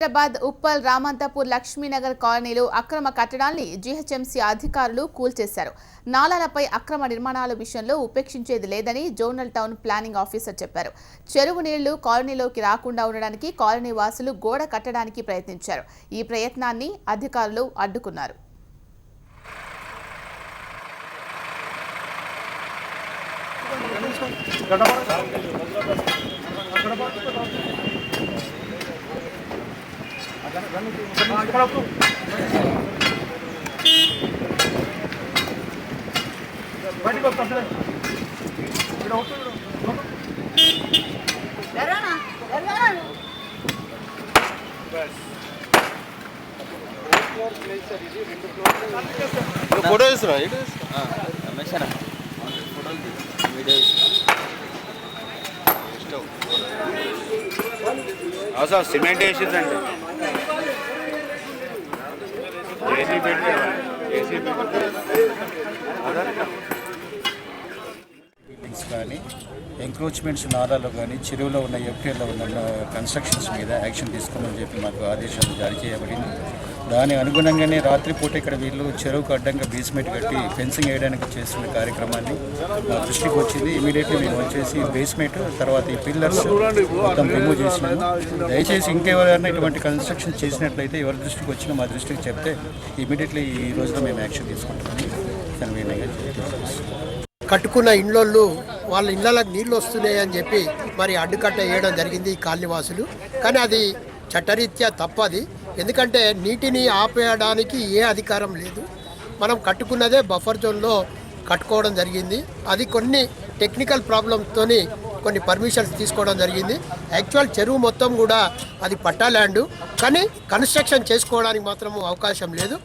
హైదరాబాద్ ఉప్పల్ రామంతపూర్ లక్ష్మీనగర్ కాలనీలో అక్రమ కట్టడాల్ని జీహెచ్ఎంసీ అధికారులు కూల్చేశారు. నాలాలపై అక్రమ నిర్మాణాల విషయంలో ఉపేక్షించేది లేదని జోనల్ టౌన్ ప్లానింగ్ ఆఫీసర్ చెప్పారు. చెరువు నీళ్లు కాలనీలోకి రాకుండా ఉండడానికి కాలనీ వాసులు గోడ కట్టడానికి ప్రయత్నించారు. ఈ ప్రయత్నాన్ని అధికారులు అడ్డుకున్నారు. సిమెంట్ వేసిందండి కానీ ఎంక్రోచ్మెంట్స్ నాలాలో కానీ చెరువులో ఉన్న ఎఫ్టీఎల్లో ఉన్న కన్స్ట్రక్షన్స్ మీద యాక్షన్ తీసుకోమని చెప్పి మాకు ఆదేశాలు జారీ చేయబడింది. దాని అనుగుణంగానే రాత్రిపూట ఇక్కడ వీళ్ళు చెరువుకు అడ్డంగా బేస్మెంట్ కట్టి ఫెన్సింగ్ వేయడానికి చేస్తున్న కార్యక్రమాన్ని మా దృష్టికి వచ్చింది. ఇమీడియట్లీ మేము వచ్చేసి బేస్మెంట్ తర్వాత ఈ పిల్లర్స్ మొత్తం రిమూవ్ చేసినాము. దయచేసి ఇంకెవరైనా ఇటువంటి కన్స్ట్రక్షన్ చేసినట్లయితే ఎవరి దృష్టికి వచ్చినా మా దృష్టికి చెప్తే ఇమీడియట్లీ ఈ రోజులో మేము యాక్షన్ తీసుకుంటామని కన్వీనింగ్గా కట్టుకున్న ఇండ్లోళ్ళు వాళ్ళ ఇళ్ళకి నీళ్ళు వస్తున్నాయి అని చెప్పి మరి అడ్డుకట్ట వేయడం జరిగింది ఈ కాలనీవాసులు. కానీ అది చట్టరీత్యా తప్పది. ఎందుకంటే నీటిని ఆపేయడానికి ఏ అధికారం లేదు. మనం కట్టుకున్నదే బఫర్ జోన్లో కట్టుకోవడం జరిగింది. అది కొన్ని టెక్నికల్ ప్రాబ్లమ్స్తో కొన్ని పర్మిషన్స్ తీసుకోవడం జరిగింది. యాక్చువల్ చెరువు మొత్తం కూడా అది పట్టా ల్యాండ్, కానీ కన్స్ట్రక్షన్ చేసుకోవడానికి మాత్రం అవకాశం లేదు.